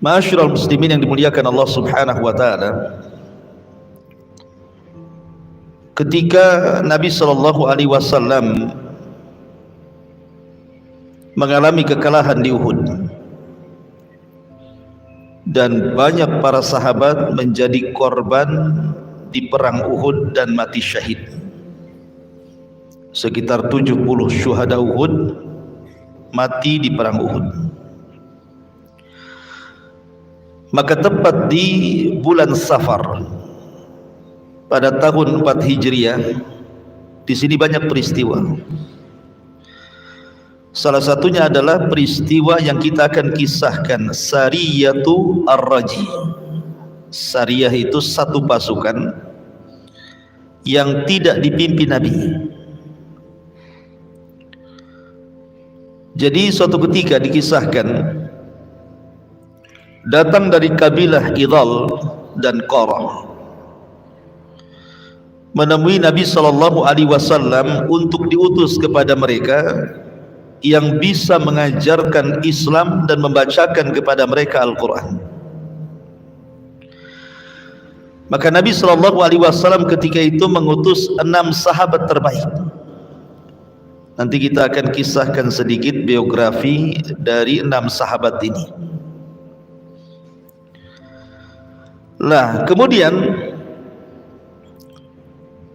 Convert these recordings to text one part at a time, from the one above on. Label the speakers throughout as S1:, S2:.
S1: Ma'asyiral muslimin yang dimuliakan Allah Subhanahu wa taala, ketika Nabi sallallahu alaihi wasallam mengalami kekalahan di Uhud dan banyak para sahabat menjadi korban di perang Uhud dan mati syahid, sekitar 70 syuhada Uhud mati di perang Uhud. Maka tepat di bulan Safar pada tahun 4 Hijriah, di sini banyak peristiwa. Salah satunya adalah peristiwa yang kita akan kisahkan, Sariyatu Ar-Raji. Sariyah itu satu pasukan yang tidak dipimpin Nabi. Jadi suatu ketika dikisahkan, datang dari kabilah Idhal dan Qarah menemui Nabi sallallahu alaihi wasallam untuk diutus kepada mereka yang bisa mengajarkan Islam dan membacakan kepada mereka Al-Quran. Maka Nabi sallallahu alaihi wasallam ketika itu mengutus 6 sahabat terbaik. Nanti kita akan kisahkan sedikit biografi dari 6 sahabat ini. Lah, kemudian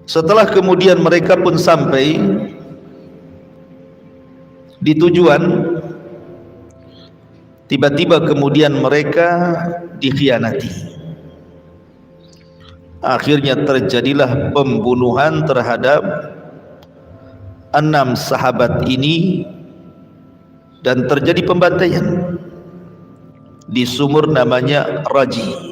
S1: setelah kemudian mereka pun sampai di tujuan, tiba-tiba kemudian mereka dikhianati. Akhirnya terjadilah pembunuhan terhadap 6 sahabat ini dan terjadi pembantaian di sumur namanya Raji.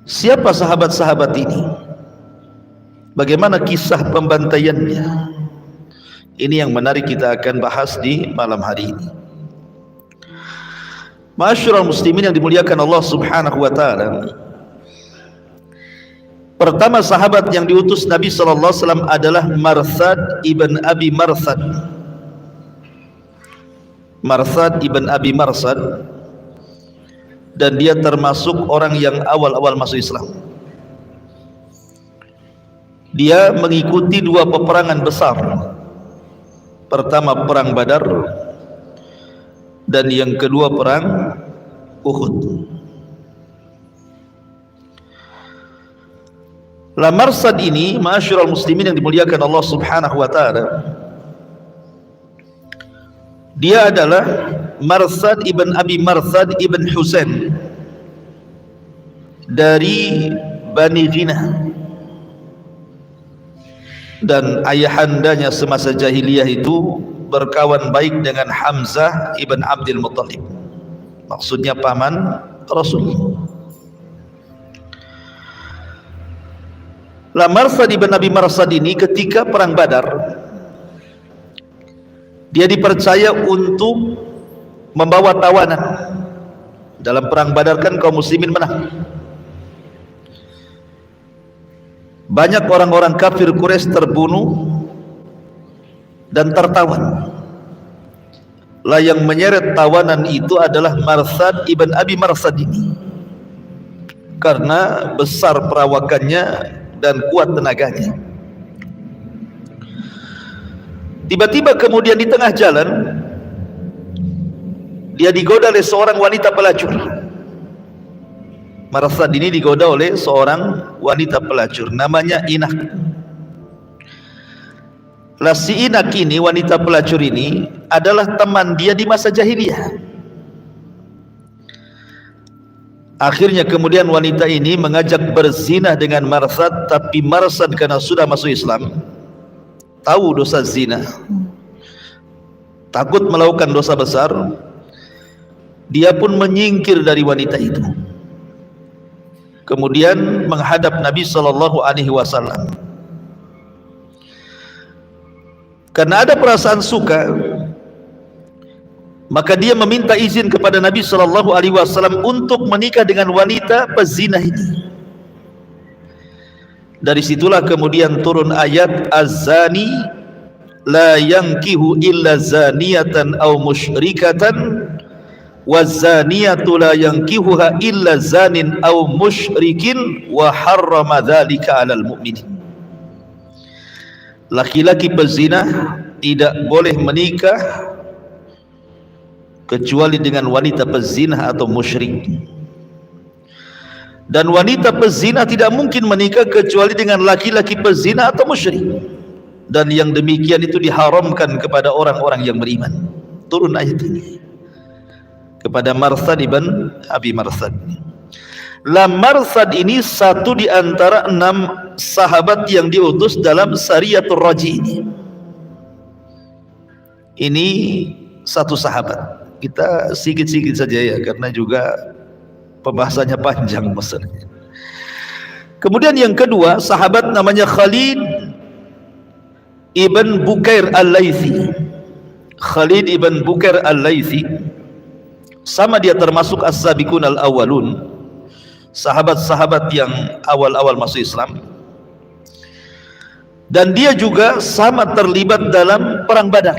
S1: Siapa sahabat-sahabat ini? Bagaimana kisah pembantaiannya? Ini yang menarik kita akan bahas di malam hari ini. Ma'asyiral muslimin yang dimuliakan Allah Subhanahu wa taala. Pertama sahabat yang diutus Nabi sallallahu alaihi wasallam adalah Marsad ibn Abi Marsad. Marsad ibn Abi Marsad, dan dia termasuk orang yang awal-awal masuk Islam. Dia mengikuti 2 peperangan besar. Pertama perang Badar dan yang kedua perang Uhud. La Marsad ini, ma'asyiral muslimin yang dimuliakan Allah Subhanahu wa taala, dia adalah Marsad ibn Abi Marsad ibn Husain dari Bani Ghinah, dan ayahandanya semasa jahiliyah itu berkawan baik dengan Hamzah ibn Abdul Muttalib, maksudnya paman Rasul. La Marsad ibn Abi Marsad ini ketika perang Badar, dia dipercaya untuk membawa tawanan. Dalam perang Badar kan kaum muslimin menang. Banyak orang-orang kafir Quraisy terbunuh dan tertawan. Lah yang menyeret tawanan itu adalah Marsad ibn Abi Marsad ini, karena besar perawakannya dan kuat tenaganya. Tiba-tiba kemudian di tengah jalan dia digoda oleh seorang wanita pelacur. Marsad ini digoda oleh seorang wanita pelacur namanya Inak. Lah si Inak ini, wanita pelacur ini adalah teman dia di masa jahiliyah. Akhirnya kemudian wanita ini mengajak berzina dengan Marsad, tapi Marsad karena sudah masuk Islam, tahu dosa zina, takut melakukan dosa besar, dia pun menyingkir dari wanita itu. Kemudian menghadap Nabi sallallahu alaihi wasallam. Karena ada perasaan suka, maka dia meminta izin kepada Nabi sallallahu alaihi wasallam untuk menikah dengan wanita pezina ini. Dari situlah kemudian turun ayat Az-zani la yankihu illa zaniyatan aw musyrikatan wazaniyatu la yankihuha illa zanin aw musyrikin wa harrama dzalika 'alal mu'minin. Laki-laki pezina tidak boleh menikah kecuali dengan wanita pezina atau musyrik, dan wanita pezina tidak mungkin menikah kecuali dengan laki-laki pezina atau musyrik, dan yang demikian itu diharamkan kepada orang-orang yang beriman. Turun ayat ini kepada Marsad ibn Abi Marsad. Marsad ini satu di antara 6 sahabat yang diutus dalam Sariyatul Raji ini. Ini satu sahabat. Kita sikit-sikit saja ya, karena juga pembahasannya panjang masalahnya. Kemudian yang kedua, sahabat namanya Khalid ibn Bukair al-Laythi. Khalid ibn Bukair al-Laythi, sama dia termasuk as-sabiqun al-awwalun, sahabat-sahabat yang awal-awal masuk Islam, dan dia juga sama terlibat dalam perang Badar.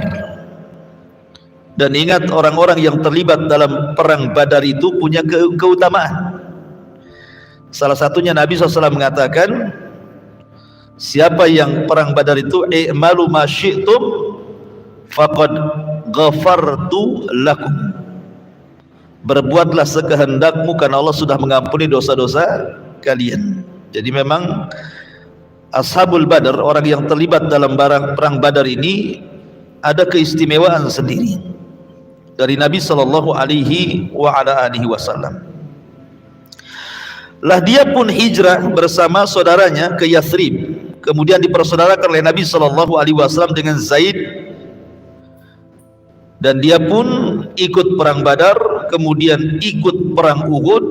S1: Dan ingat, orang-orang yang terlibat dalam perang Badar itu punya keutamaan. Salah satunya Nabi SAW mengatakan, siapa yang perang Badar itu, i'malu ma syi'tum faqad ghafartu lakum, berbuatlah sekehendakmu karena Allah sudah mengampuni dosa-dosa kalian. Jadi memang Ashabul Badar, orang yang terlibat dalam perang Badar ini ada keistimewaan sendiri dari Nabi sallallahu alaihi wasallam. Lah dia pun hijrah bersama saudaranya ke Yathrib, kemudian dipersaudarakan oleh Nabi sallallahu alaihi wasallam dengan Zaid, dan dia pun ikut perang Badar, kemudian ikut perang Uhud,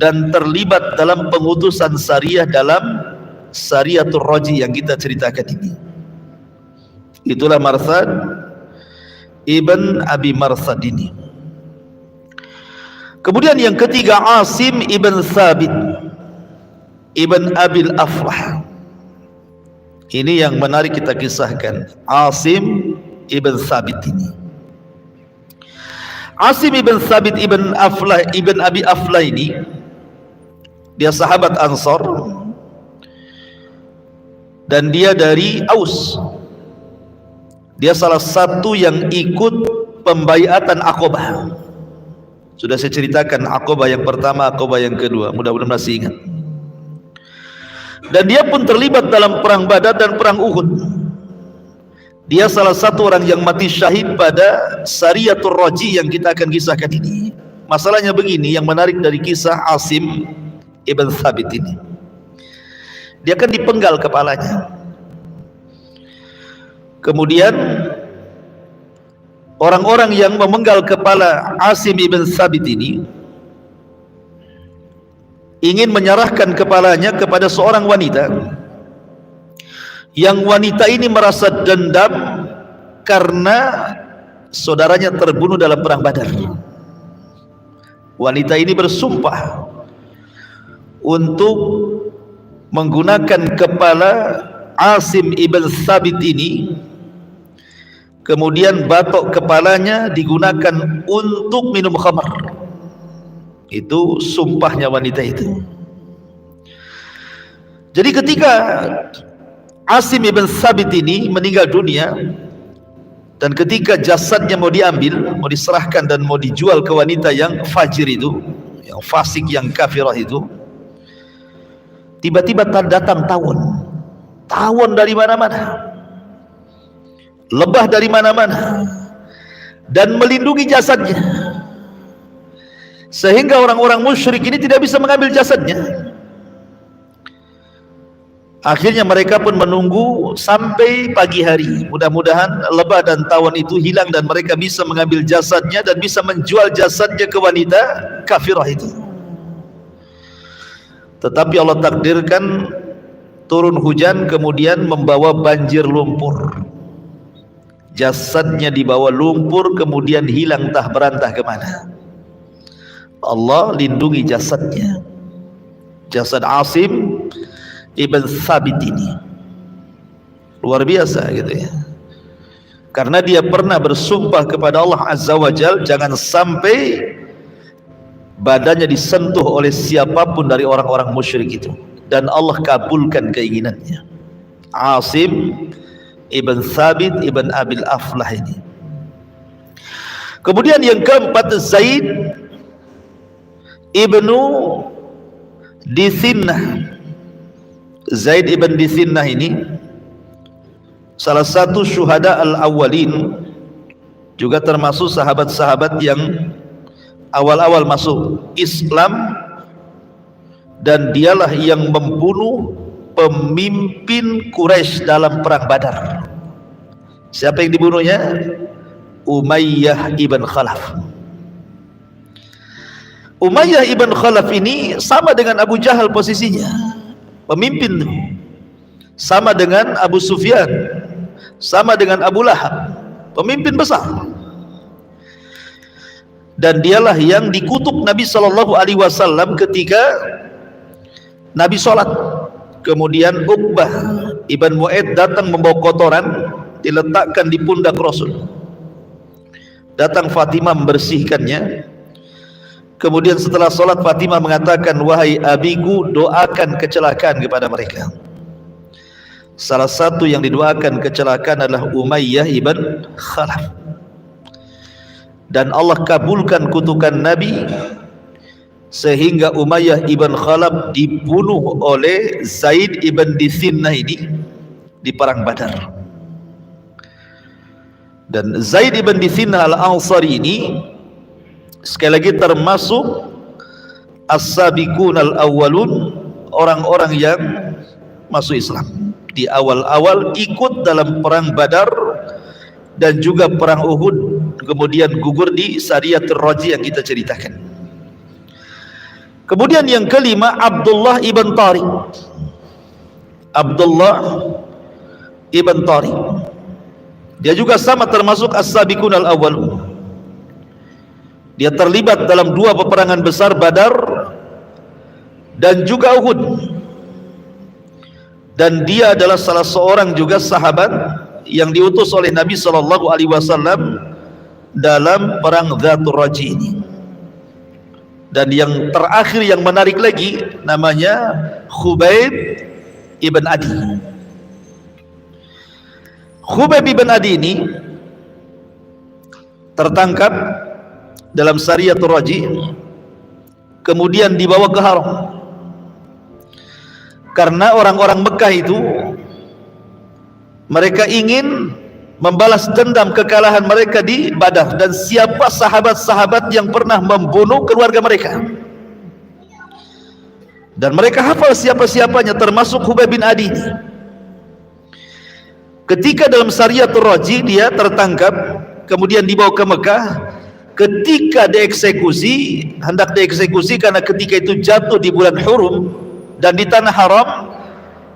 S1: dan terlibat dalam pengutusan Sariyah dalam Sariyatul Raji yang kita ceritakan ini. Itulah Marsad ibn Abi Marsad ini. Kemudian yang ketiga, Asim ibn Thabit ibn Abil Afrah. Ini yang menarik kita kisahkan, Asim ibn Thabit ini. Asim ibn Thabit ibn Abi Aflah ini, dia sahabat Ansar, dan dia dari Aus. Dia salah satu yang ikut pembaiatan Aqabah. Sudah saya ceritakan Aqabah yang pertama, Aqabah yang kedua, mudah-mudahan masih ingat. Dan dia pun terlibat dalam perang Badar dan perang Uhud. Dia salah satu orang yang mati syahid pada Sariyatul Raji yang kita akan kisahkan ini. Masalahnya begini, yang menarik dari kisah Asim ibn Thabit ini, dia kan dipenggal kepalanya. Kemudian orang-orang yang memenggal kepala Asim ibn Thabit ini ingin menyerahkan kepalanya kepada seorang wanita, yang wanita ini merasa dendam karena saudaranya terbunuh dalam perang Badar. Wanita ini bersumpah untuk menggunakan kepala Asim ibn Thabit ini, kemudian batok kepalanya digunakan untuk minum khamar. Itu sumpahnya wanita itu. Jadi ketika Asim ibn Thabit ini meninggal dunia, dan ketika jasadnya mau diambil, mau diserahkan dan mau dijual ke wanita yang fajir itu, yang fasik, yang kafirah itu, tiba-tiba datang tawon dari mana-mana, lebah dari mana-mana, dan melindungi jasadnya, sehingga orang-orang musyrik ini tidak bisa mengambil jasadnya. Akhirnya mereka pun menunggu sampai pagi hari, mudah-mudahan lebah dan tawon itu hilang dan mereka bisa mengambil jasadnya dan bisa menjual jasadnya ke wanita kafirah itu. Tetapi Allah takdirkan turun hujan, kemudian membawa banjir lumpur. Jasadnya dibawa lumpur, kemudian hilang entah berantah kemana. Allah lindungi jasadnya, jasad Asim ibn Thabit ini. Luar biasa gitu ya. Karena dia pernah bersumpah kepada Allah Azza wa Jal, jangan sampai badannya disentuh oleh siapapun dari orang-orang musyrik itu, dan Allah kabulkan keinginannya. Asim ibn Thabit ibn Abil Aflah ini. Kemudian yang keempat, Zaid ibnu Dithinnah. Zaid ibn Dithinnah ini salah satu syuhada al-awwalin, juga termasuk sahabat-sahabat yang awal-awal masuk Islam, dan dialah yang membunuh pemimpin Quraisy dalam perang Badar. Siapa yang dibunuhnya? Umayyah ibn Khalaf. Umayyah ibn Khalaf ini sama dengan Abu Jahal posisinya, pemimpin, sama dengan Abu Sufyan, sama dengan Abu Lahab, pemimpin besar. Dan dialah yang dikutuk Nabi SAW ketika Nabi sholat. Kemudian Uqbah ibn Mu'aid datang membawa kotoran, diletakkan di pundak Rasul. Datang Fatimah membersihkannya. Kemudian setelah sholat, Fatimah mengatakan, wahai abiku, doakan kecelakaan kepada mereka. Salah satu yang didoakan kecelakaan adalah Umayyah ibn Khalaf, dan Allah kabulkan kutukan Nabi, sehingga Umayyah ibn Khalaf dibunuh oleh Zaid ibn Dithinnah ini di perang Badar. Dan Zaid ibn Dithinnah al-Ansari ini sekali lagi termasuk as-sabiqun al-awwalun, orang-orang yang masuk Islam di awal-awal, ikut dalam perang Badar dan juga perang Uhud, kemudian gugur di Sariyatul Raji yang kita ceritakan. Kemudian yang kelima, Abdullah ibn Tariq. Abdullah ibn Tariq, dia juga sama termasuk as-sabiqun al-awwalun. Dia terlibat dalam dua peperangan besar, Badar dan juga Uhud. Dan dia adalah salah seorang juga sahabat yang diutus oleh Nabi SAW dalam perang Dzatur Raji ini. Dan yang terakhir yang menarik lagi, namanya Khubayb ibn Adi. Khubayb ibn Adi ini tertangkap dalam Sariyatul Raji, kemudian dibawa ke Haram. Karena orang-orang Mekah itu, mereka ingin membalas dendam kekalahan mereka di Badar, dan siapa sahabat-sahabat yang pernah membunuh keluarga mereka, dan mereka hafal siapa-siapanya, termasuk Khubayb bin Adi ini. Ketika dalam Sariyatul Raji dia tertangkap, kemudian dibawa ke Mekah. Ketika dieksekusi, hendak dieksekusi, karena ketika itu jatuh di bulan Hurum dan di tanah haram,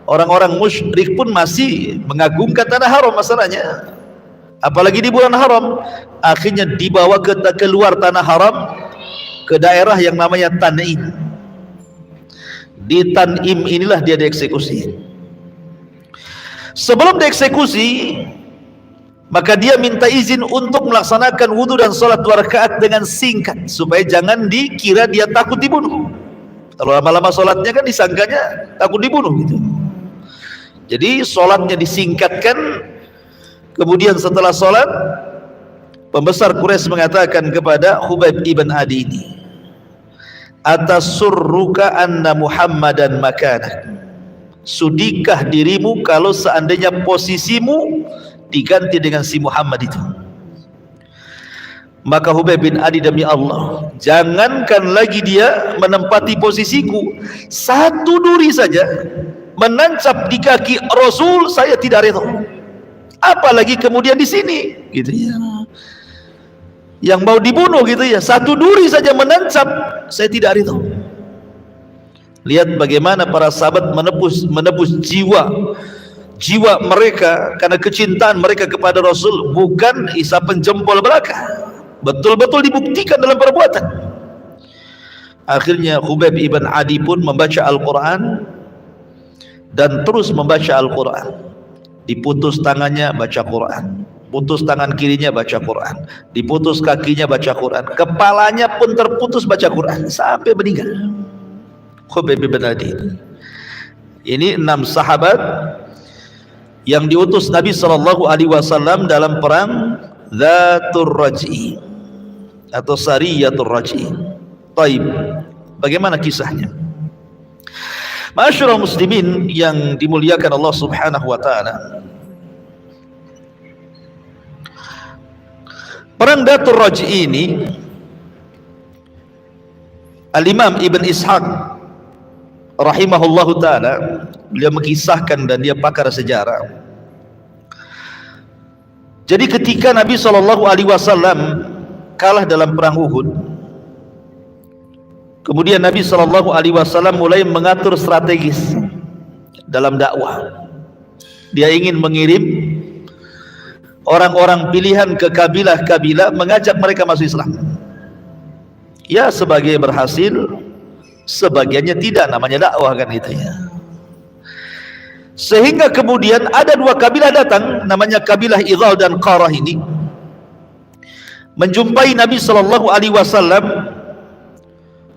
S1: orang-orang musyrik pun masih mengagungkan tanah haram masalahnya, apalagi di bulan haram. Akhirnya dibawa keluar tanah haram ke daerah yang namanya Tan'im. Di Tan'im inilah dia dieksekusi. Sebelum dieksekusi, maka dia minta izin untuk melaksanakan wudhu dan sholat 2 rakaat dengan singkat, supaya jangan dikira dia takut dibunuh. Kalau lama-lama sholatnya kan disangkanya takut dibunuh gitu. Jadi sholatnya disingkatkan. Kemudian setelah sholat, pembesar Quraisy mengatakan kepada Khubayb ibn Adi ini, atasurruka anna Muhammadan makanak, sudikah dirimu kalau seandainya posisimu diganti dengan si Muhammad itu? Maka Khubayb bin Adi, demi Allah, jangankan lagi dia menempati posisiku, satu duri saja menancap di kaki Rasul, saya tidak rela, apalagi kemudian di sini gitu ya, yang mau dibunuh gitu ya, satu duri saja menancap, saya tidak rela. Lihat bagaimana para sahabat menebus jiwa mereka karena kecintaan mereka kepada Rasul, bukan isapan jempol belaka, betul-betul dibuktikan dalam perbuatan. Akhirnya Khubayb ibn Adi pun membaca Al-Quran dan terus membaca Al-Quran. Diputus tangannya, baca Quran, putus tangan kirinya baca Quran, diputus kakinya baca Quran, kepalanya pun terputus baca Quran sampai meninggal. Khubayb bin Adi. Ini 6 sahabat yang diutus Nabi SAW dalam perang Dzatur Raj'i atau Sariyatul Raj'i. Taib. Bagaimana kisahnya? Ma'asyiral muslimin yang dimuliakan Allah Subhanahu wa taala. Perang Dzatur Raj'i ini Al-Imam Ibn Ishaq rahimahullahu taala, beliau mengisahkan dan dia pakar sejarah. Jadi ketika Nabi SAW kalah dalam perang Uhud, kemudian Nabi SAW mulai mengatur strategis dalam dakwah. Dia ingin mengirim orang-orang pilihan ke kabilah-kabilah, mengajak mereka masuk Islam. Ya, sebagai berhasil, sebagiannya tidak, namanya dakwah kan itu ya. Sehingga kemudian ada 2 kabilah datang, namanya kabilah Idzal dan Qarah ini, menjumpai Nabi SAW,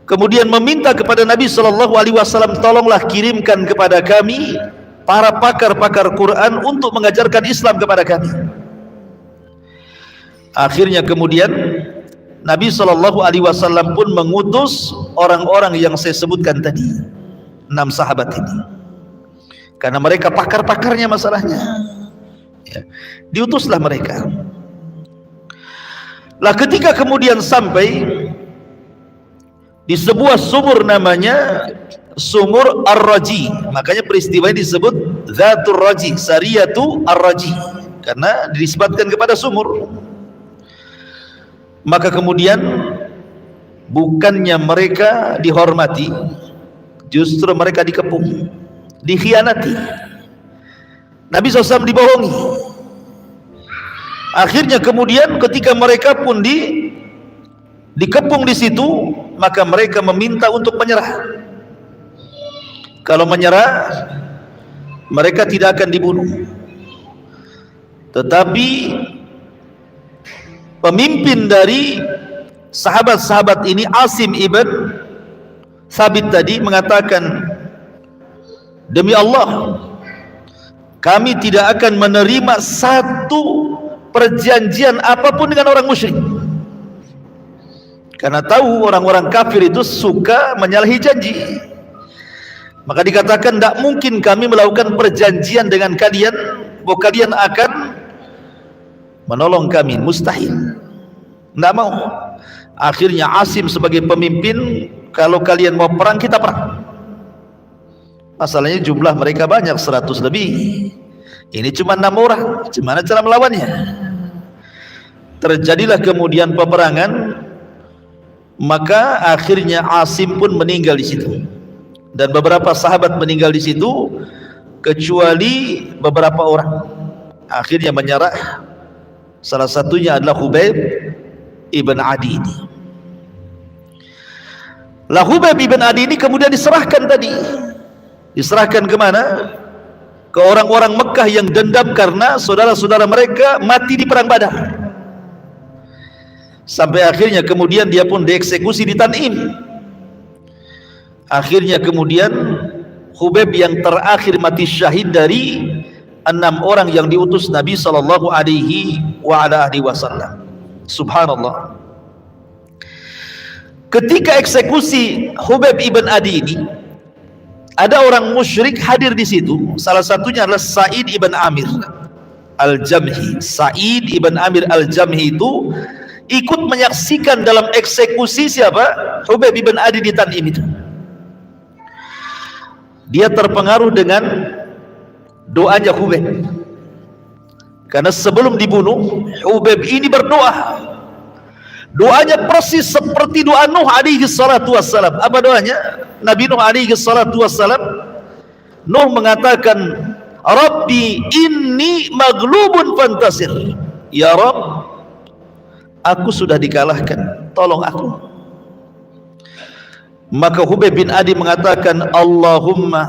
S1: kemudian meminta kepada Nabi SAW, tolonglah kirimkan kepada kami para pakar-pakar Quran untuk mengajarkan Islam kepada kami. Akhirnya kemudian Nabi SAW pun mengutus orang-orang yang saya sebutkan tadi, 6 sahabat ini, karena mereka pakar-pakarnya masalahnya ya. Diutuslah mereka. Lah ketika kemudian sampai di sebuah sumur namanya Sumur Ar-Raji, makanya peristiwa ini disebut Dzatur Raji, Sariyatu Ar-Raji, karena dinisbatkan kepada sumur. Maka kemudian bukannya mereka dihormati, justru mereka dikepung, dikhianati. Nabi SAW dibohongi. Akhirnya kemudian ketika mereka pun dikepung di situ, maka mereka meminta untuk menyerah. Kalau menyerah, mereka tidak akan dibunuh. Tetapi pemimpin dari sahabat-sahabat ini, Asim ibn Thabit tadi, mengatakan, demi Allah, kami tidak akan menerima satu perjanjian apapun dengan orang musyrik. Karena tahu orang-orang kafir itu suka menyalahi janji. Maka dikatakan, tidak mungkin kami melakukan perjanjian dengan kalian bahwa kalian akan menolong kami, mustahil, tidak mau. Akhirnya Asim sebagai pemimpin, kalau kalian mau perang, kita perang. Masalahnya jumlah mereka banyak, 100 lebih. Ini cuma 6 orang, gimana cara melawannya? Terjadilah kemudian peperangan. Maka akhirnya Asim pun meninggal di situ, dan beberapa sahabat meninggal di situ, kecuali beberapa orang. Akhirnya menyerah. Salah satunya adalah Khubayb ibn Adi ini. Lah Khubayb ibn Adi ini kemudian diserahkan tadi. Diserahkan kemana? Ke orang-orang Mekah yang dendam karena saudara-saudara mereka mati di perang Badar. Sampai akhirnya kemudian dia pun dieksekusi di Tan'im. Akhirnya kemudian Khubayb yang terakhir mati syahid dari 6 orang yang diutus Nabi SAW. Subhanallah. Ketika eksekusi Khubayb ibn Adi ini, ada orang musyrik hadir di situ. Salah satunya adalah Sa'id ibn Amir Al-Jamhi. Sa'id ibn Amir Al-Jamhi itu ikut menyaksikan dalam eksekusi siapa? Khubayb ibn Adi di Tan'im itu. Dia terpengaruh dengan doanya Khubayb, karena sebelum dibunuh Khubayb ini berdoa. Doanya persis seperti doa Nuh alaihi salatu wassalam. Apa doanya Nabi Nuh alaihi salatu wassalam? Nuh mengatakan, Rabbi inni maghlubun fantasir. Ya Rabb, aku sudah dikalahkan, tolong aku. Maka Khubayb bin Adi mengatakan, Allahumma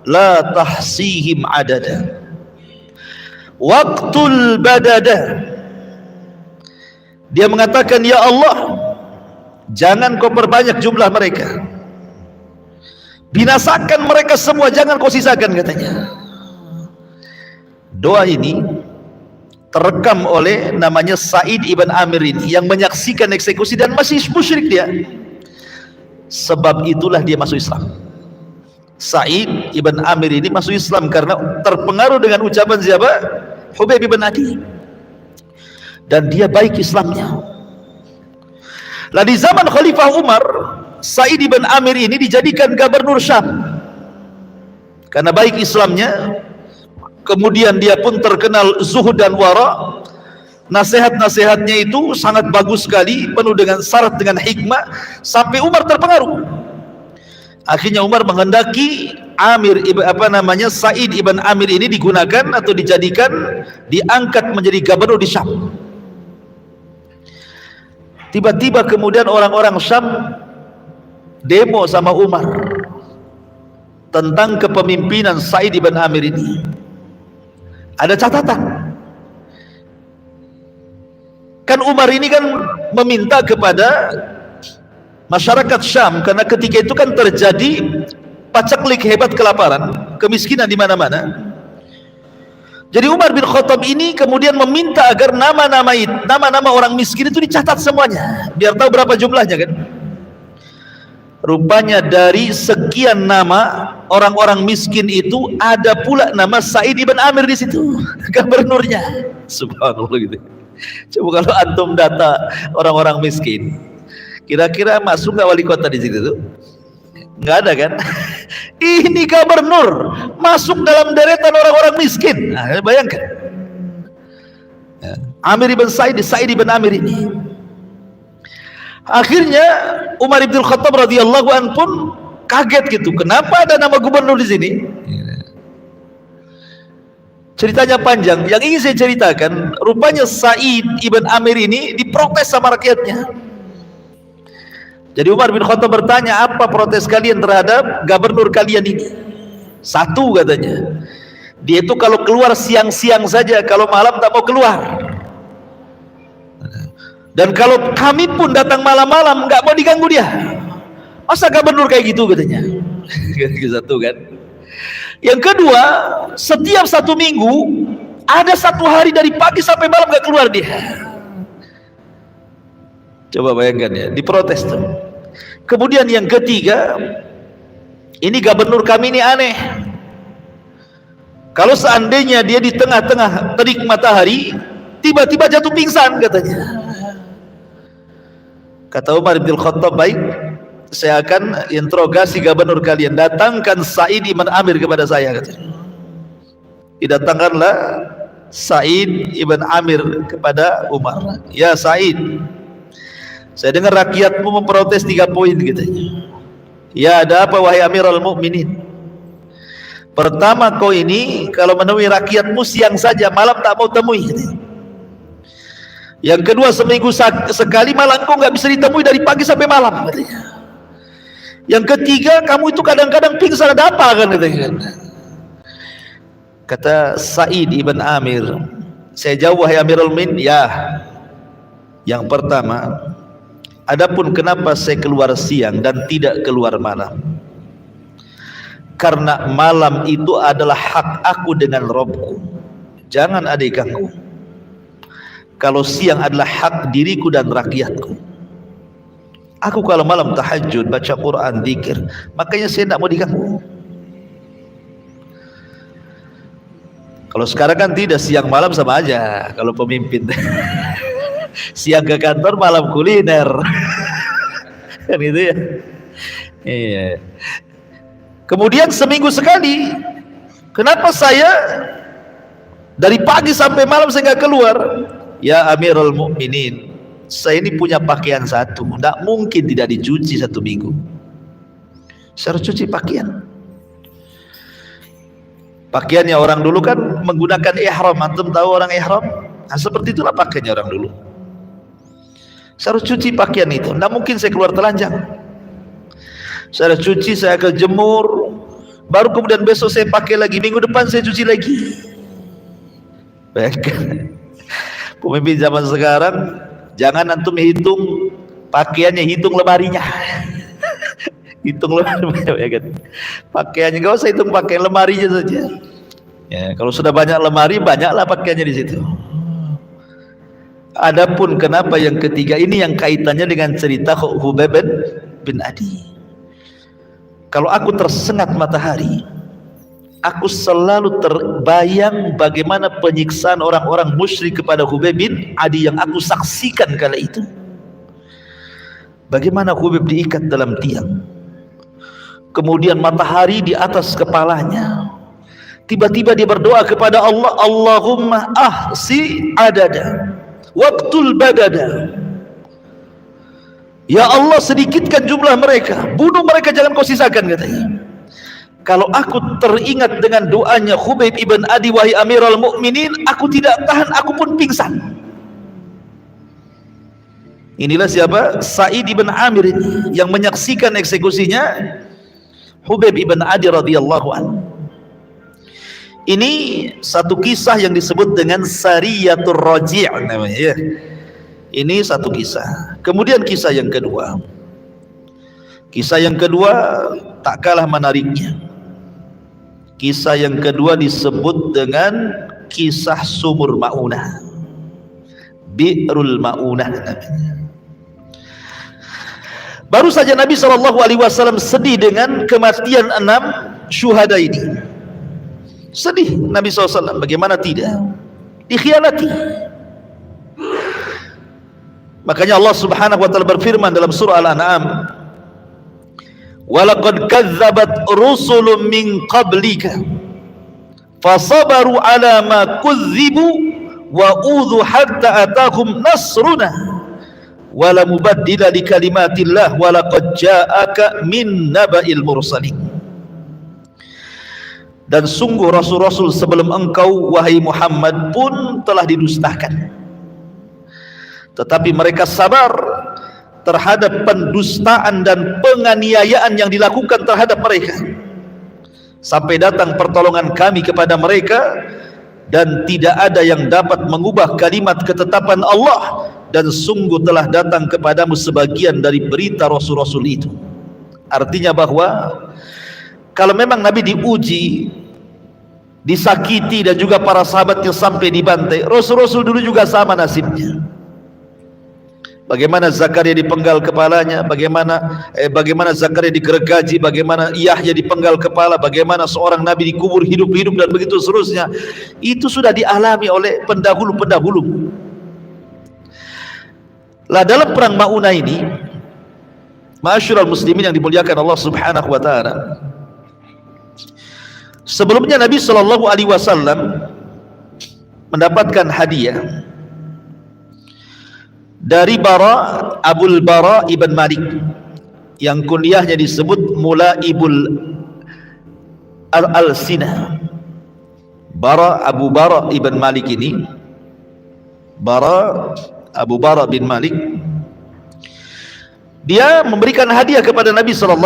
S1: la tahsihim adada waqtul badada. Dia mengatakan, ya Allah, jangan kau perbanyak jumlah mereka, binasakan mereka semua, jangan kau sisakan, katanya. Doa ini terekam oleh namanya Sa'id ibn Amir ini, yang menyaksikan eksekusi dan masih musyrik dia. Sebab itulah dia masuk Islam. Sa'id ibn Amir ini masuk Islam karena terpengaruh dengan ucapan siapa? Hubayb ibn Adi. Dan dia baik Islamnya. Lah di zaman Khalifah Umar, Sa'id ibn Amir ini dijadikan gubernur Syam karena baik Islamnya. Kemudian dia pun terkenal zuhud dan wara. Nasihat-nasihatnya itu sangat bagus sekali, penuh dengan syarat dengan hikmah, sampai Umar terpengaruh. Akhirnya Umar menghendaki Sa'id ibn Amir ini digunakan atau dijadikan, diangkat menjadi gubernur di Syam. Tiba-tiba kemudian orang-orang Syam demo sama Umar tentang kepemimpinan Sa'id ibn Amir ini. Ada catatan, kan Umar ini kan meminta kepada masyarakat Syam, karena ketika itu kan terjadi pacaklik hebat, kelaparan, kemiskinan di mana-mana. Jadi Umar bin Khattab ini kemudian meminta agar nama-nama orang miskin itu dicatat semuanya, biar tahu berapa jumlahnya kan. Rupanya dari sekian nama orang-orang miskin itu ada pula nama Sa'id ibn Amir di situ, gubernurnya. Subhanallah gitu. Coba kalau antum data orang-orang miskin, kira-kira masuk nggak wali kota di situ tuh? Nggak ada kan? Ini gubernur masuk dalam deretan orang-orang miskin. Nah, bayangkan. Amir ibn Sa'id ibn Amir ini. Akhirnya Umar bin Khattab radhiyallahu anhu pun kaget gitu, kenapa ada nama gubernur di sini? Ceritanya panjang. Yang ingin saya ceritakan, rupanya Sa'id ibn Amir ini diprotes sama rakyatnya. Jadi Umar bin Khattab bertanya, apa protes kalian terhadap gubernur kalian ini? Satu katanya, dia itu kalau keluar siang-siang saja, kalau malam tak mau keluar. Dan kalau kami pun datang malam-malam nggak mau diganggu dia. Masa gubernur kayak gitu katanya. Satu kan. Yang kedua, setiap 1 minggu ada 1 hari dari pagi sampai malam nggak keluar dia. Coba bayangkan ya, diprotes tuh. Kemudian yang ketiga, ini gubernur kami ini aneh. Kalau seandainya dia di tengah-tengah terik matahari, tiba-tiba jatuh pingsan katanya. Kata Umar bin Khattab, baik, saya akan interogasi gubernur kalian, datangkan Sa'id ibn Amir kepada saya, katanya. Didatangkanlah Sa'id ibn Amir kepada Umar. Ya Sa'id, saya dengar rakyatmu memprotes 3 poin, katanya. Ya, ada apa wahai Amirul Mukminin? Pertama, kau ini kalau menemui rakyatmu siang saja, malam tak mau temui, katanya. Yang kedua, seminggu sekali malah engkau nggak bisa ditemui dari pagi sampai malam, katanya. Yang ketiga, kamu itu kadang-kadang pingsan, ada apa kan, katanya. Kata Sa'id ibn Amir, saya jawab wahai Amirul Mukminin, ya. Yang pertama, adapun kenapa saya keluar siang dan tidak keluar malam, karena malam itu adalah hak aku dengan Robku, jangan ada yang ganggu. Kalau siang adalah hak diriku dan rakyatku. Aku kalau malam tahajud, baca Quran, zikir, makanya saya tidak mau diganggu. Kalau sekarang kan tidak, siang malam sama aja kalau pemimpin. Siang ke kantor, malam kuliner. Kan itu ya. Iya. Kemudian seminggu sekali, kenapa saya dari pagi sampai malam saya nggak keluar? Ya Amirul Mukminin, saya ini punya pakaian satu, tidak mungkin tidak dicuci 1 minggu. Saya harus cuci pakaian. Pakaiannya orang dulu kan menggunakan ihram, antum tahu orang ihram? Nah, seperti itulah pakaiannya orang dulu. Saya harus cuci pakaian itu, tidak mungkin saya keluar telanjang. Saya harus cuci, saya akan jemur, baru kemudian besok saya pakai lagi, minggu depan saya cuci lagi. Bayangkan, pemimpin zaman sekarang, jangan antum hitung pakaiannya, hitung lemarinya. Hitung lemarinya, ya kan? Pakaiannya nggak usah hitung pakaian, lemarinya saja. Ya, kalau sudah banyak lemari, banyaklah pakaiannya di situ. Adapun kenapa yang ketiga ini yang kaitannya dengan cerita Khubayb bin Adi. Kalau aku tersengat matahari, aku selalu terbayang bagaimana penyiksaan orang-orang musyrik kepada Khubayb bin Adi yang aku saksikan kala itu. Bagaimana Khubayb diikat dalam tiang, kemudian matahari di atas kepalanya. Tiba-tiba dia berdoa kepada Allah, Allahumma ahsi adada waqtul badada. Ya Allah, sedikitkan jumlah mereka, bunuh mereka, jangan kau sisakan, katanya. Kalau aku teringat dengan doanya Khubayb ibn Adi, wahai Amirul Mukminin, aku tidak tahan, aku pun pingsan. Inilah siapa? Sa'id ibn Amir ini yang menyaksikan eksekusinya Khubayb ibn Adi radhiyallahu anhu. Ini satu kisah yang disebut dengan Sariyatul Raji' namanya, ya. Ini satu kisah. Kemudian kisah yang kedua. Kisah yang kedua tak kalah menariknya. Kisah yang kedua disebut dengan kisah Sumur Ma'unah, Bi'rul Ma'unah namanya. Baru saja Nabi SAW sedih dengan kematian 6 syuhada ini. Sedih Nabi SAW, bagaimana tidak? Dikhianati. Makanya Allah Subhanahu wa taala berfirman dalam surah Al-An'am, "Walaqad kadzdzabat rusulun min qablika fasabaru 'ala ma kudzibu wa udhu hatta atahum nasruna wala mubaddila likalimatillah walaqad ja'aka min naba'il mursalin." Dan sungguh rasul-rasul sebelum engkau wahai Muhammad pun telah didustakan, tetapi mereka sabar terhadap pendustaan dan penganiayaan yang dilakukan terhadap mereka sampai datang pertolongan kami kepada mereka, dan tidak ada yang dapat mengubah kalimat ketetapan Allah, dan sungguh telah datang kepadamu sebagian dari berita rasul-rasul itu. Artinya bahwa kalau memang Nabi diuji, disakiti, dan juga para sahabatnya sampai dibantai, rasul-rasul dulu juga sama nasibnya. Bagaimana Zakaria dipenggal kepalanya, bagaimana Zakaria digergaji, bagaimana Yahya dipenggal kepala, bagaimana seorang nabi dikubur hidup-hidup, dan begitu seterusnya. Itu sudah dialami oleh pendahulu-pendahulu. Lah dalam perang Ma'unah ini, ma'asyiral muslimin yang dimuliakan Allah Subhanahu wa taala, sebelumnya Nabi SAW mendapatkan hadiah dari Abul Bara ibn Malik yang kunyahnya disebut Mulaibul Al-Sinah. Abu Bara ibn Malik ini, Abu Bara bin Malik, dia memberikan hadiah kepada Nabi SAW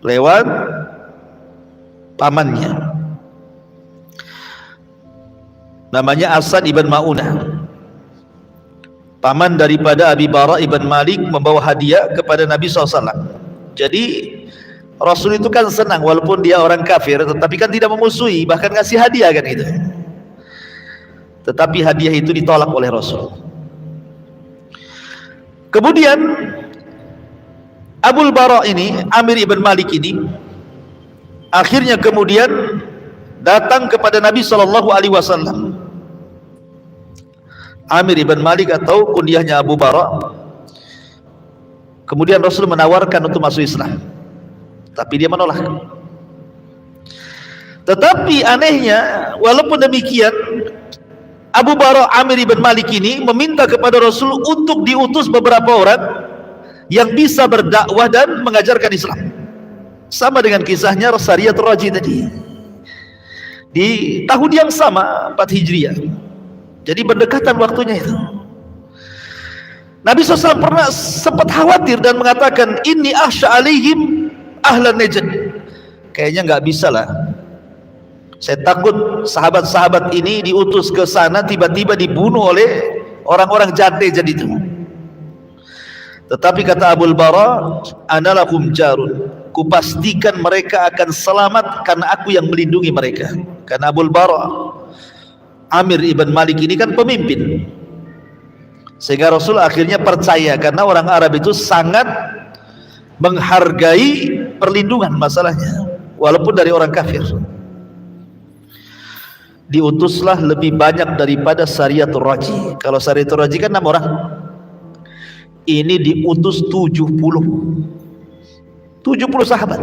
S1: lewat pamannya, namanya Asad ibn Ma'unah. Paman daripada Abi Bara ibn Malik membawa hadiah kepada Nabi SAW. Jadi Rasul itu kan senang, walaupun dia orang kafir, tetapi kan tidak memusuhi, bahkan ngasih hadiah kan gitu. Tetapi hadiah itu ditolak oleh Rasul. Kemudian Abul Bara ini, Amir ibn Malik ini, akhirnya kemudian datang kepada Nabi SAW. Amir ibn Malik atau kunyahnya Abu Bara. Kemudian Rasul menawarkan untuk masuk Islam, tapi dia menolak. Tetapi anehnya, walaupun demikian, Abu Bara Amir ibn Malik ini meminta kepada Rasul untuk diutus beberapa orang yang bisa berdakwah dan mengajarkan Islam. Sama dengan kisahnya Sariyatul Raji tadi, di tahun yang sama, 4 Hijriah. Jadi berdekatan waktunya itu. Nabi SAW pernah sempat khawatir dan mengatakan, inni akhsha alaihim ahlan Najd. Kayaknya nggak bisa lah Saya takut sahabat-sahabat ini diutus ke sana tiba-tiba dibunuh oleh orang-orang jahat jadi itu. Tetapi kata Abul Bara, ana lahum jarun, kupastikan mereka akan selamat karena aku yang melindungi mereka. Karena Abul Bara, Amir ibn Malik ini kan pemimpin, sehingga Rasul akhirnya percaya karena orang Arab itu sangat menghargai perlindungan masalahnya walaupun dari orang kafir. Diutuslah lebih banyak daripada Sariyatul Raji. Kalau Sariyatul Raji kan 6 orang, ini diutus 70 sahabat.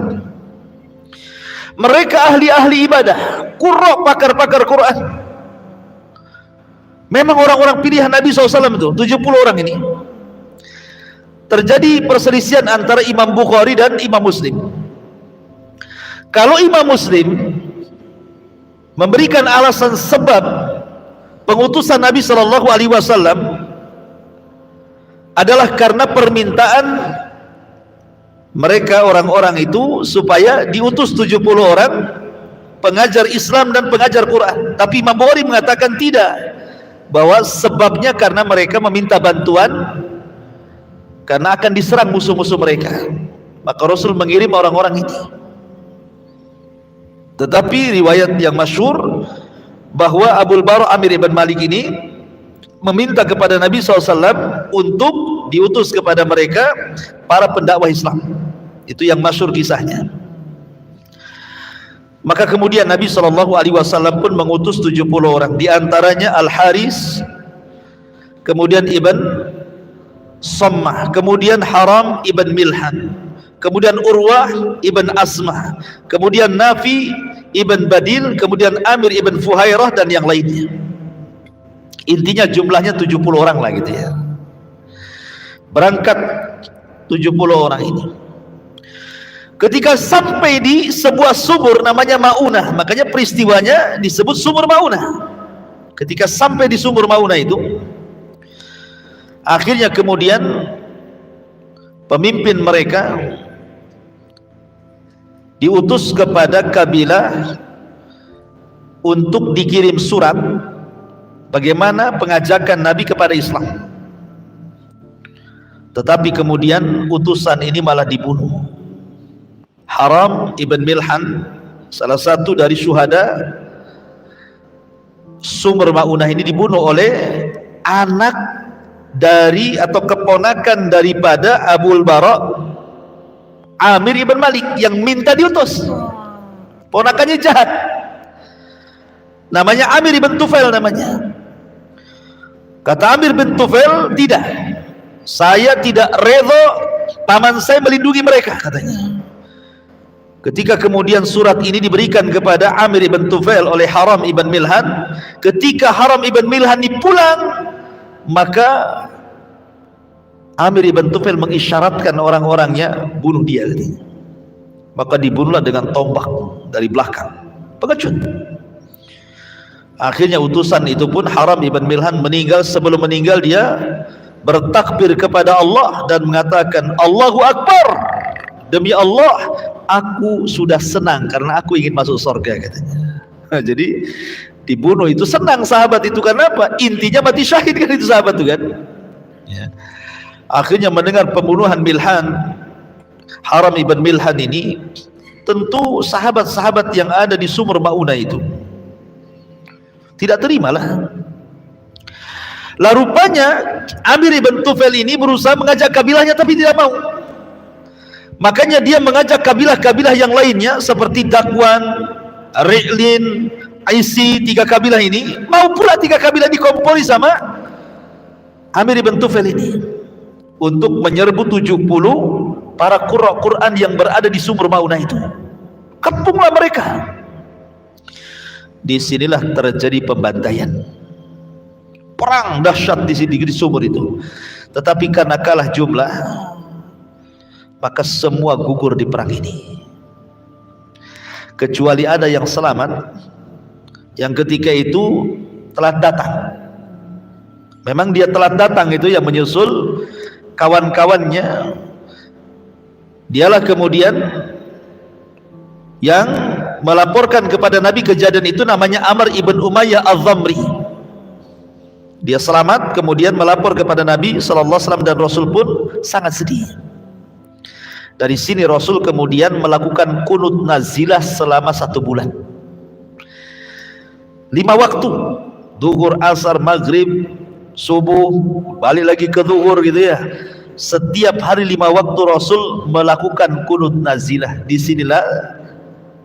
S1: Mereka ahli-ahli ibadah, qurra, pakar-pakar Quran. Memang orang-orang pilihan Nabi SAW itu 70 orang ini. Terjadi perselisihan antara Imam Bukhari dan Imam Muslim. Kalau Imam Muslim memberikan alasan sebab pengutusan Nabi SAW adalah karena permintaan mereka orang-orang itu supaya diutus 70 orang pengajar Islam dan pengajar Quran. Tapi Imam Bukhari mengatakan tidak, bahwa sebabnya karena mereka meminta bantuan karena akan diserang musuh-musuh mereka. Maka Rasul mengirim orang-orang ini. Tetapi riwayat yang masyhur bahwa Abul Bara Amir ibn Malik ini meminta kepada Nabi SAW untuk diutus kepada mereka para pendakwah Islam. Itu yang masyhur kisahnya. Maka kemudian Nabi SAW pun mengutus 70 orang, di antaranya Al-Haris, kemudian Ibn Sammah, kemudian Haram ibn Milhan, kemudian Urwah ibn Asmah, kemudian Nafi ibn Badil, kemudian Amir ibn Fuhairah dan yang lainnya. Intinya jumlahnya 70 orang lah gitu ya. Berangkat 70 orang ini. Ketika sampai di sebuah sumur namanya Maunah, makanya peristiwanya disebut sumur Maunah. Ketika sampai di sumur Maunah itu, akhirnya kemudian pemimpin mereka diutus kepada kabilah untuk dikirim surat bagaimana pengajakan Nabi kepada Islam. Tetapi kemudian utusan ini malah dibunuh. Haram ibn Milhan, salah satu dari syuhada sumur Maunah ini, dibunuh oleh anak dari atau keponakan daripada Abul Bara Amir ibn Malik yang minta diutus. Ponakannya jahat, namanya Amir ibn Tufail namanya. Kata Amir bin Tufail, tidak, saya tidak redha paman saya melindungi mereka, katanya. Ketika kemudian surat ini diberikan kepada Amir ibn Tufail oleh Haram ibn Milhan, ketika Haram ibn Milhan pulang, maka Amir ibn Tufail mengisyaratkan orang-orangnya bunuh dia, katanya. Maka dibunuhlah dengan tombak dari belakang, pengecut. Akhirnya utusan itu pun Haram ibn Milhan meninggal. Sebelum meninggal dia bertakbir kepada Allah dan mengatakan, Allahu Akbar, demi Allah aku sudah senang karena aku ingin masuk surga, katanya. Jadi dibunuh itu senang sahabat itu, karena apa? Intinya mati syahid kan itu sahabat itu kan ya. Akhirnya mendengar pembunuhan Milhan, Haram ibn Milhan ini, tentu sahabat-sahabat yang ada di sumur Maunah itu tidak terimalah. Lah rupanya Amir ibn Tufail ini berusaha mengajak kabilahnya tapi tidak mau. Makanya dia mengajak kabilah-kabilah yang lainnya seperti Dakwan, Ri'lin, Aisi, 3 kabilah ini. Mau pula 3 kabilah dikompori sama Amir ibn Tufail ini untuk menyerbu 70 para qurra Quran yang berada di sumur Maunah itu. Kepunglah mereka. Disinilah terjadi pembantaian, perang dahsyat di sini di sumur itu. Tetapi karena kalah jumlah, maka semua gugur di perang ini, kecuali ada yang selamat, yang ketika itu telat datang. Memang dia telat datang itu yang menyusul kawan-kawannya. Dialah kemudian yang melaporkan kepada Nabi kejadian itu, namanya Amr ibn Umayyah al-Dhamri. Dia selamat, kemudian melapor kepada Nabi SAW, dan Rasul pun sangat sedih. Dari sini Rasul kemudian melakukan kunut nazilah selama 1 bulan. 5 waktu, zuhur, asar, maghrib, subuh, balik lagi ke zuhur gitu ya. Setiap hari 5 waktu Rasul melakukan kunut nazilah. Disinilah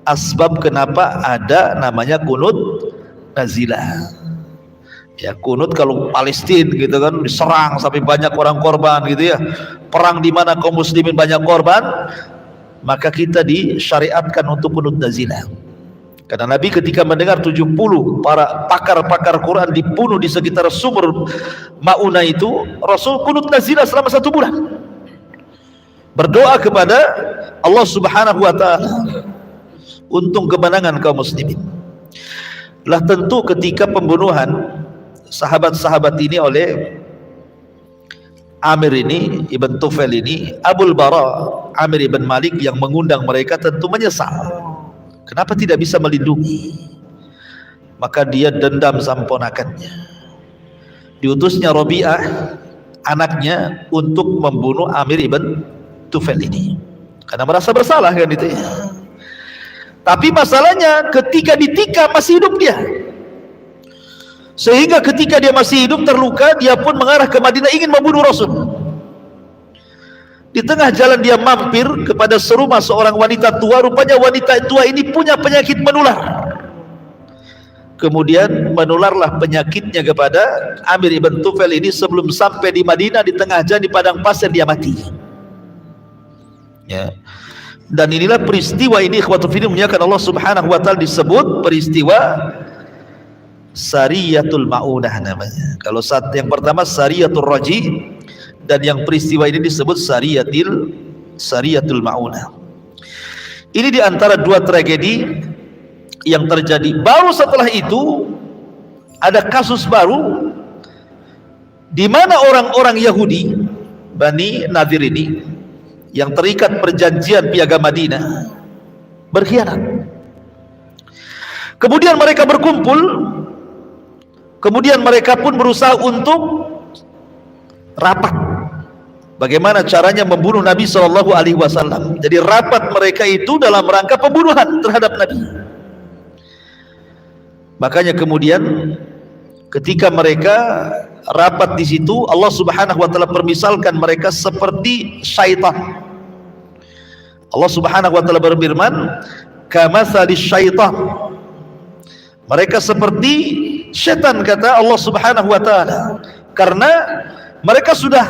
S1: asbab kenapa ada namanya kunut nazilah. Ya, kunut kalau Palestina gitu kan, diserang sampai banyak orang korban gitu ya, perang di mana kaum muslimin banyak korban, maka kita disyariatkan untuk kunut nazilah. Karena Nabi ketika mendengar 70 para pakar-pakar Quran dibunuh di sekitar sumur Mauna itu, Rasul kunut nazilah selama 1 bulan, berdoa kepada Allah Subhanahu wa ta'ala untuk kemenangan kaum muslimin. Lah tentu ketika pembunuhan sahabat-sahabat ini oleh Amir ini, Ibn Tufail ini, Abul Bara, Amir ibn Malik yang mengundang mereka tentu menyesal. Kenapa tidak bisa melindungi? Maka dia dendam sama ponakannya. Diutusnya Rabi'ah, anaknya, untuk membunuh Amir ibn Tufail ini. Karena merasa bersalah kan itu ya. Tapi masalahnya ketika ditikam masih hidup dia. Sehingga ketika dia masih hidup terluka, dia pun mengarah ke Madinah ingin membunuh Rasul. Di tengah jalan dia mampir kepada serumah seorang wanita tua. Rupanya wanita tua ini punya penyakit menular. Kemudian menularlah penyakitnya kepada Amir ibn Tufail ini. Sebelum sampai di Madinah, di tengah jalan di padang pasir dia mati. Ya. Dan inilah peristiwa ini, ikhwatul fillah muliakan Allah Subhanahu wa ta'ala, disebut peristiwa Sariyatul Ma'unah namanya. Kalau saat yang pertama Sariyatul Raji, dan yang peristiwa ini disebut Sariyatul Ma'unah. Ini diantara 2 tragedi yang terjadi. Baru setelah itu ada kasus baru di mana orang-orang Yahudi Bani Nadir ini yang terikat perjanjian piagam Madinah berkhianat. Kemudian mereka berkumpul, kemudian mereka pun berusaha untuk rapat bagaimana caranya membunuh Nabi SAW. Jadi rapat mereka itu dalam rangka pembunuhan terhadap Nabi. Makanya kemudian ketika mereka rapat di situ, Allah Subhanahu wa ta'ala permisalkan mereka seperti syaitan. Allah Subhanahu wa ta'ala berfirman, kamatsalis syaitan. Mereka seperti syaitan, kata Allah Subhanahu wa ta'ala, karena mereka sudah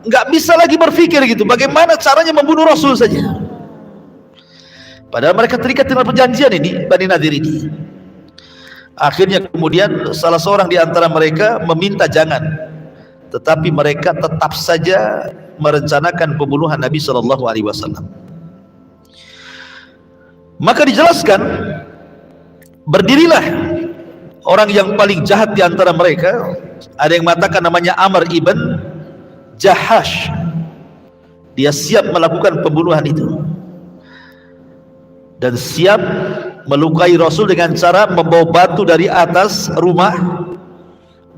S1: nggak bisa lagi berpikir gitu, bagaimana caranya membunuh Rasul saja. Padahal mereka terikat dengan perjanjian ini, Bani Nadir ini. Akhirnya kemudian salah seorang di antara mereka meminta jangan, tetapi mereka tetap saja merencanakan pembunuhan Nabi SAW. Maka dijelaskan, berdirilah orang yang paling jahat di antara mereka. Ada yang mengatakan namanya Amr ibn Jahash. Dia siap melakukan pembunuhan itu dan siap melukai Rasul dengan cara membawa batu dari atas rumah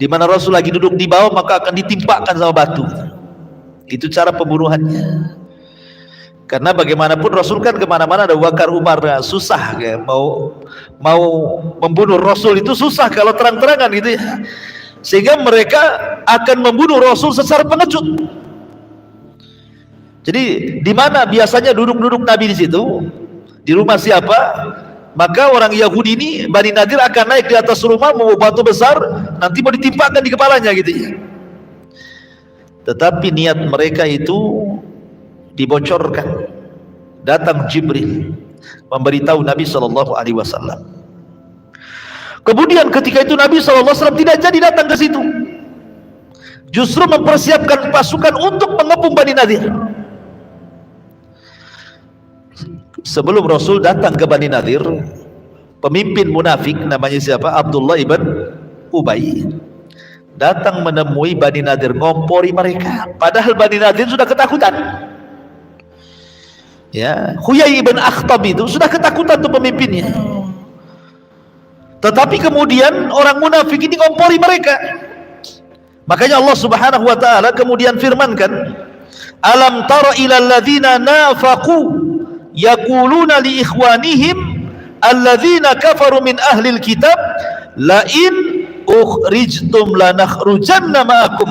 S1: di mana Rasul lagi duduk di bawah, maka akan ditimpakan sama batu. Itu cara pembunuhannya. Karena bagaimanapun Rasul kan kemana-mana ada Bakar, Umar, susah ya. Mau membunuh Rasul itu susah kalau terang-terangan gitu ya. Sehingga mereka akan membunuh Rasul secara pengecut. Jadi di mana biasanya duduk-duduk Nabi di situ, di rumah siapa, maka orang Yahudi ini, Bani Nadir, akan naik di atas rumah membawa batu besar, nanti mau ditimpakan di kepalanya gitu ya. Tetapi niat mereka itu dibocorkan. Datang Jibril memberitahu Nabi SAW. Kemudian ketika itu Nabi SAW tidak jadi datang ke situ, justru mempersiapkan pasukan untuk mengepung Bani Nadir. Sebelum Rasul datang ke Bani Nadir, pemimpin munafik namanya siapa? Abdullah ibn Ubay datang menemui Bani Nadir, ngompori mereka. Padahal Bani Nadir sudah ketakutan. Ya, Huyai ibn Akhtab itu sudah ketakutan tuh pemimpinnya. Tetapi kemudian orang munafik ini ngompori mereka. Makanya Allah Subhanahu wa taala kemudian firmankan, "Alam tara ilal ladzina nafaqu yaquluna li ikhwanihim alladzina kafaru min ahlil kitab la in ukhrijtum lanakhrujanna ma'akum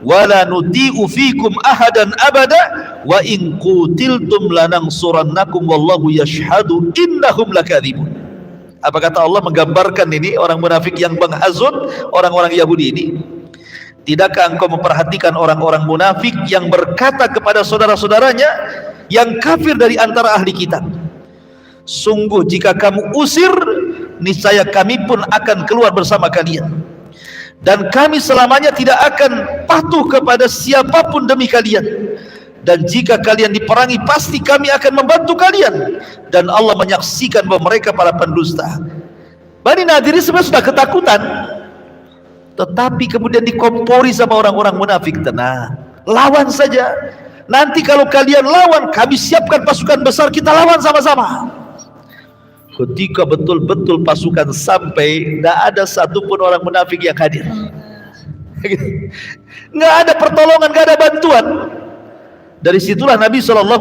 S1: wa la nuti'u fikum ahadan abada wa in qutiltum lanansurannakum wallahu yashhadu innahum lakadzibun." Apa kata Allah menggambarkan ini orang munafik yang menghasut orang-orang Yahudi ini? Tidakkah engkau memperhatikan orang-orang munafik yang berkata kepada saudara-saudaranya yang kafir dari antara ahli kitab, sungguh jika kamu usir, niscaya kami pun akan keluar bersama kalian, dan kami selamanya tidak akan patuh kepada siapapun demi kalian, dan jika kalian diperangi pasti kami akan membantu kalian, dan Allah menyaksikan bahwa mereka para pendusta. Bani Nadir sebenarnya sudah ketakutan, tetapi kemudian dikompori sama orang-orang munafik. Tenang, lawan saja, nanti kalau kalian lawan kami siapkan pasukan besar, kita lawan sama-sama. Ketika betul-betul pasukan sampai, tidak ada satupun orang munafik yang hadir. Nggak ada pertolongan, nggak ada bantuan. Dari situlah Nabi SAW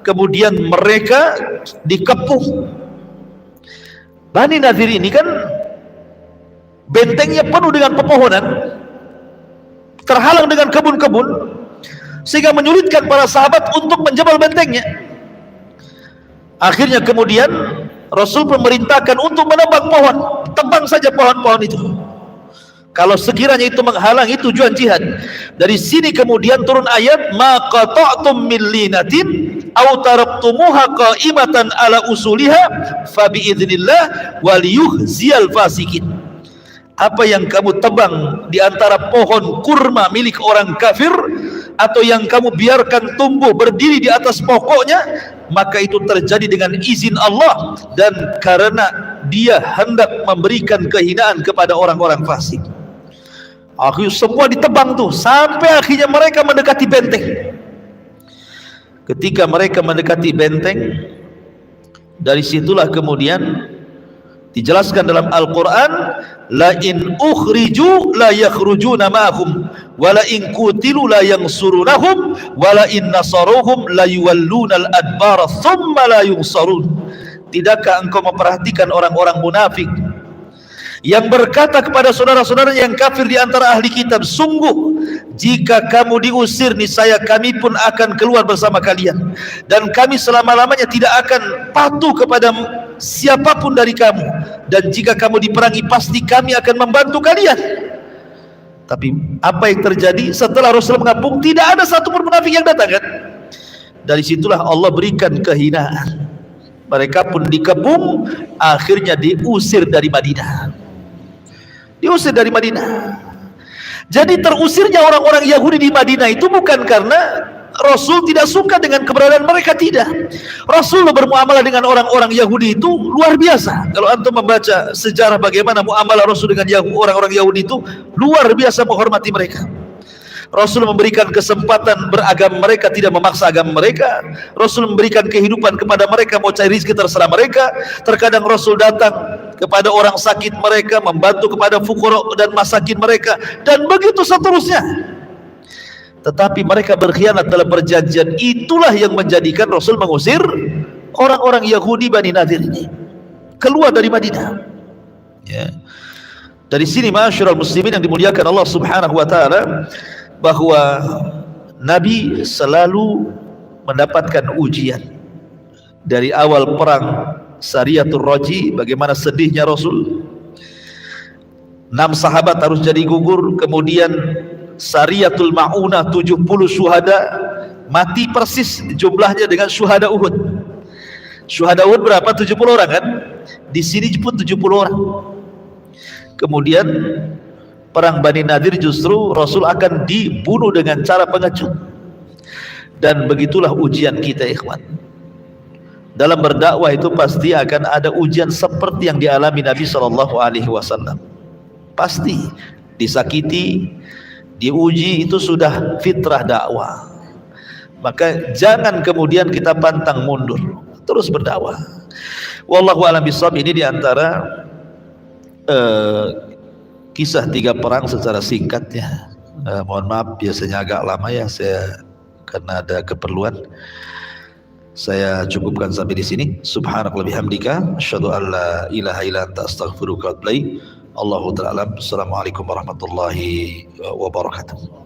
S1: kemudian mereka dikepung. Bani Nadir ini kan bentengnya penuh dengan pepohonan, terhalang dengan kebun-kebun, sehingga menyulitkan para sahabat untuk menjebol bentengnya. Akhirnya kemudian Rasul memerintahkan untuk menebang pohon, tebang saja pohon-pohon itu. Kalau sekiranya itu menghalangi tujuan jihad. Dari sini kemudian turun ayat, ma qata'tum min linatin aw taraktumuha qa'imatan ala usuliha fa bi idznillah wal yuhziyal fasikin. Apa yang kamu tebang di antara pohon kurma milik orang kafir, atau yang kamu biarkan tumbuh berdiri di atas pokoknya, maka itu terjadi dengan izin Allah dan karena Dia hendak memberikan kehinaan kepada orang-orang fasik. Akhirnya semua ditebang tuh, sampai akhirnya mereka mendekati benteng. Ketika mereka mendekati benteng, dari situlah kemudian dijelaskan dalam Al-Quran, la in ukhriju la yakhrujuna ma'hum wa la in qutilu la yansurunahum wa la in nasaruhum la yuwalluna al-adbara thumma la yunsarun. Tidakkah engkau memperhatikan orang-orang munafik yang berkata kepada saudara-saudara yang kafir di antara ahli kitab, sungguh jika kamu diusir, niscaya kami pun akan keluar bersama kalian, dan kami selama-lamanya tidak akan patuh kepada siapapun dari kamu, dan jika kamu diperangi pasti kami akan membantu kalian. Tapi apa yang terjadi setelah Rasul mengapung? Tidak ada satu pun munafik yang datang kan? Dari situlah Allah berikan kehinaan. Mereka pun dikepung, akhirnya diusir dari Madinah. Diusir dari Madinah. Jadi terusirnya orang-orang Yahudi di Madinah itu bukan karena Rasul tidak suka dengan keberadaan mereka, tidak. Rasul bermuamalah dengan orang-orang Yahudi itu luar biasa. Kalau antum membaca sejarah bagaimana muamalah Rasul dengan orang-orang Yahudi itu luar biasa, menghormati mereka. Rasul memberikan kesempatan beragama mereka, tidak memaksa agama mereka. Rasul memberikan kehidupan kepada mereka, mau cari rezeki terserah mereka. Terkadang Rasul datang kepada orang sakit mereka, membantu kepada fuqara dan masakin mereka, dan begitu seterusnya. Tetapi mereka berkhianat dalam perjanjian. Itulah yang menjadikan Rasul mengusir orang-orang Yahudi Bani Nadir ini keluar dari Madinah. Ya. Dari sini ma'asyiral muslimin yang dimuliakan Allah Subhanahu wa taala, bahwa Nabi selalu mendapatkan ujian. Dari awal perang Sariyatul Raji, bagaimana sedihnya Rasul, 6 sahabat harus jadi gugur. Kemudian Sariyatul Ma'unah, 70 syuhada mati persis jumlahnya dengan syuhada Uhud. Syuhada Uhud berapa? 70 orang kan? Di sini pun 70 orang. Kemudian perang Bani Nadir justru Rasul akan dibunuh dengan cara pengecut. Dan begitulah ujian kita, ikhwan. Dalam berdakwah itu pasti akan ada ujian seperti yang dialami Nabi SAW. Pasti disakiti, diuji, itu sudah fitrah dakwah. Maka jangan kemudian kita pantang mundur, terus berdakwah. Wallahu a'lam bishawab. Ini diantara kisah 3 perang secara singkat ya. Mohon maaf biasanya agak lama ya, saya karena ada keperluan. Saya cukupkan sampai di sini. Subhanakallahumma bihamdika asyhadu an la ilaha illa anta astaghfiruka wa atubu ilaik. Allahu ta'ala. Assalamualaikum warahmatullahi wabarakatuh.